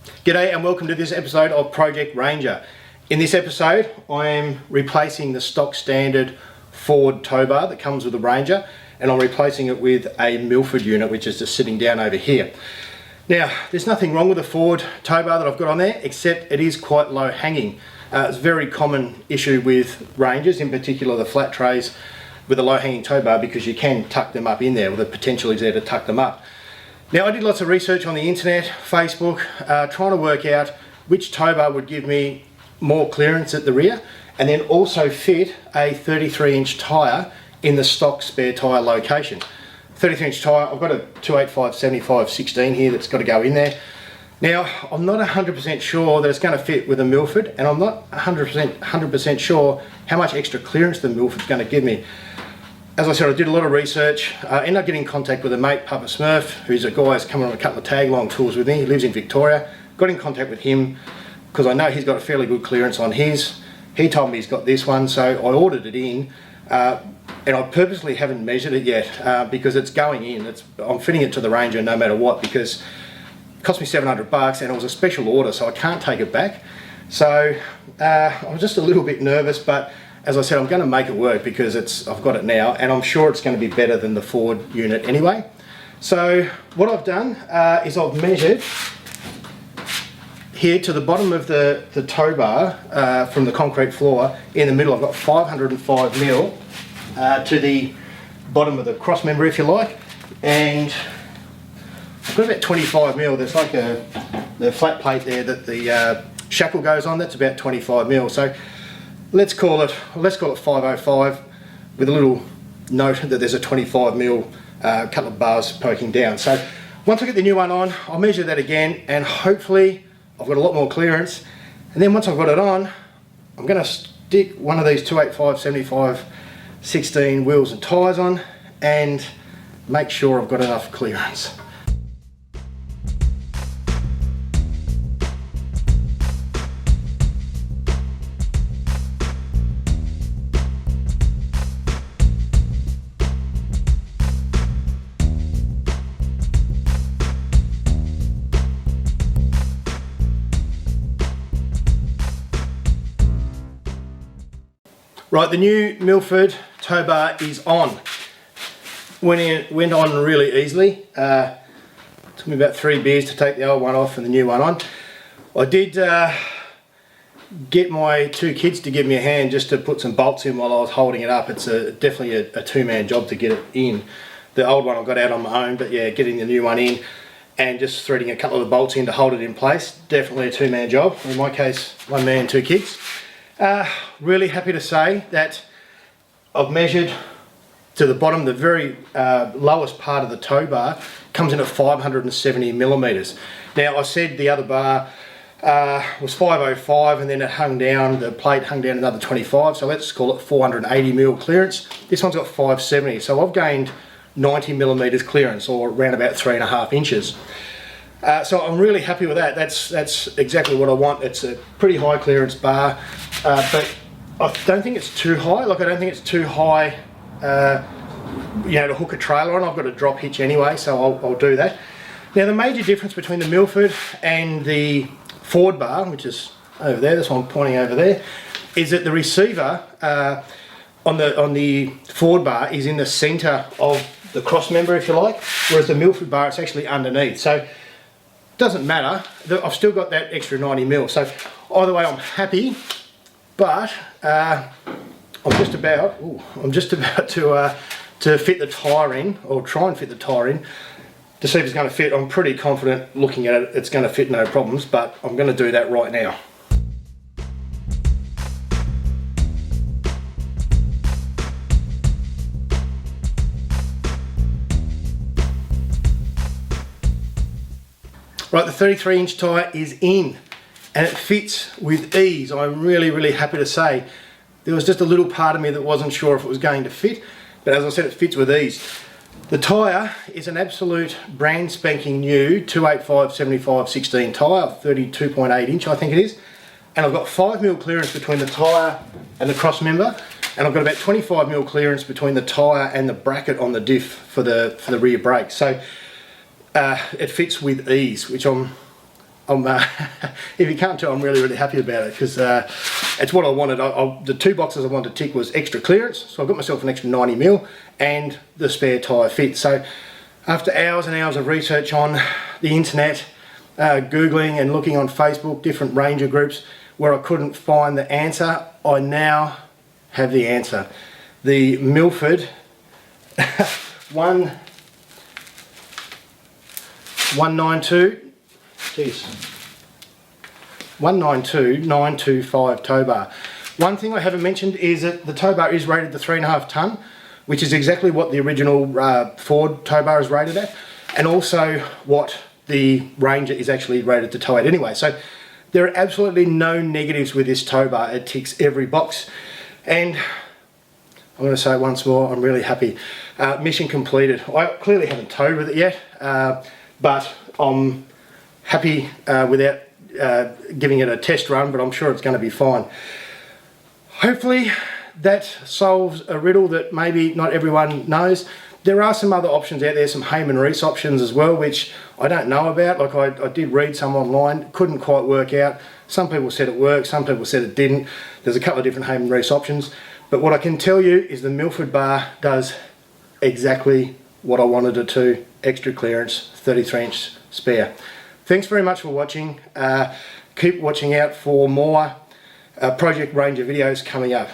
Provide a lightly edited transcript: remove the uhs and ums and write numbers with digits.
G'day and welcome to this episode of Project Ranger. In this episode I am replacing the stock standard Ford towbar that comes with the Ranger, and I'm replacing it with a Milford unit which is just sitting down over here. Now there's nothing wrong with the Ford towbar that I've got on there, except it is quite low hanging. It's a very common issue with Rangers, in particular the flat trays with a low hanging towbar, because you can tuck them up in there, or the potential is there to tuck them up. Now I did lots of research on the internet, Facebook, trying to work out which towbar would give me more clearance at the rear and then also fit a 33-inch tyre in the stock spare tyre location. 33-inch tyre, I've got a 285/75/16 here that's got to go in there. Now I'm not 100% sure that it's going to fit with a Milford, and I'm not 100% sure how much extra clearance the Milford's going to give me. As I said, I did a lot of research. I ended up getting in contact with a mate, Papa Smurf, who's a guy who's come on a couple of tag-along tours with me. He lives in Victoria. Got in contact with him because I know he's got a fairly good clearance on his. He told me he's got this one, so I ordered it in. And I purposely haven't measured it yet because it's going in. I'm fitting it to the Ranger no matter what, because it cost me $700 and it was a special order, so I can't take it back. So I'm just a little bit nervous, but as I said, I'm going to make it work because I've got it now, and I'm sure it's going to be better than the Ford unit anyway. So what I've done is I've measured here to the bottom of the towbar from the concrete floor. In the middle I've got 505 mil to the bottom of the cross member, if you like, and I've got about 25 mil. There's like the flat plate there that the shackle goes on. That's about 25 mil. So let's call it 505 with a little note that there's a 25 mil couple of bars poking down. So once I get the new one on, I'll measure that again, and hopefully I've got a lot more clearance. And then once I've got it on, I'm going to stick one of these 285/75/16 wheels and tyres on and make sure I've got enough clearance. Right, the new Milford towbar is on. Went on really easily. Took me about 3 beers to take the old one off and the new one on. I did get my 2 kids to give me a hand just to put some bolts in while I was holding it up. It's definitely a 2-man job to get it in. The old one I got out on my own, but yeah, getting the new one in and just threading a couple of the bolts in to hold it in place, definitely a 2-man job. In my case, 1 man, 2 kids. Really happy to say that I've measured to the bottom. The very lowest part of the tow bar comes in at 570 millimeters. Now I said the other bar was 505 and then it hung down, the plate hung down another 25, so let's call it 480 mil clearance. This one's got 570, so I've gained 90 millimeters clearance, or around about 3.5 inches. So I'm really happy with that. That's exactly what I want. It's a pretty high clearance bar, but I don't think it's too high. Like, I don't think it's too high, you know, to hook a trailer on. I've got a drop hitch anyway, so I'll do that. Now the major difference between the Milford and the Ford bar, which is over there, that's why I'm pointing over there, is that the receiver on the Ford bar is in the centre of the cross member, if you like, whereas the Milford bar, it's actually underneath. So doesn't matter, I've still got that extra 90 mil. So either way I'm happy, but I'm just about to fit the tyre in, or try and fit the tyre in to see if it's going to fit. I'm pretty confident looking at it, it's going to fit no problems, but I'm going to do that right now. Right, the 33-inch tyre is in and it fits with ease. I'm really happy to say. There was just a little part of me that wasn't sure if it was going to fit, but as I said, it fits with ease. The tyre is an absolute brand spanking new 285/75/16 tyre, 32.8 inch I think it is, and I've got 5 mil clearance between the tyre and the cross member, and I've got about 25 mil clearance between the tyre and the bracket on the diff for the rear brake. So it fits with ease, which I'm if you can't tell, I'm really happy about it, because it's what I wanted. The 2 boxes I wanted to tick was extra clearance, so I got myself an extra 90mm and the spare tyre fit. So after hours and hours of research on the internet, Googling and looking on Facebook, different Ranger groups, where I couldn't find the answer, I now have the answer. The Milford 192.925 Towbar. One thing I haven't mentioned is that the Towbar is rated to 3.5 tonne, which is exactly what the original Ford Towbar is rated at, and also what the Ranger is actually rated to tow at anyway. So there are absolutely no negatives with this Towbar. It ticks every box, and I'm going to say it once more, I'm really happy. Mission completed. I clearly haven't towed with it yet, but I'm happy without giving it a test run, but I'm sure it's going to be fine. Hopefully that solves a riddle that maybe not everyone knows. There are some other options out there, some Heyman Reese options as well, which I don't know about. Like I did read some online, couldn't quite work out. Some people said it worked, some people said it didn't. There's a couple of different Heyman Reese options. But what I can tell you is the Milford bar does exactly what I wanted it to. Extra clearance, 33-inch spare. Thanks very much for watching. Keep watching out for more Project Ranger videos coming up.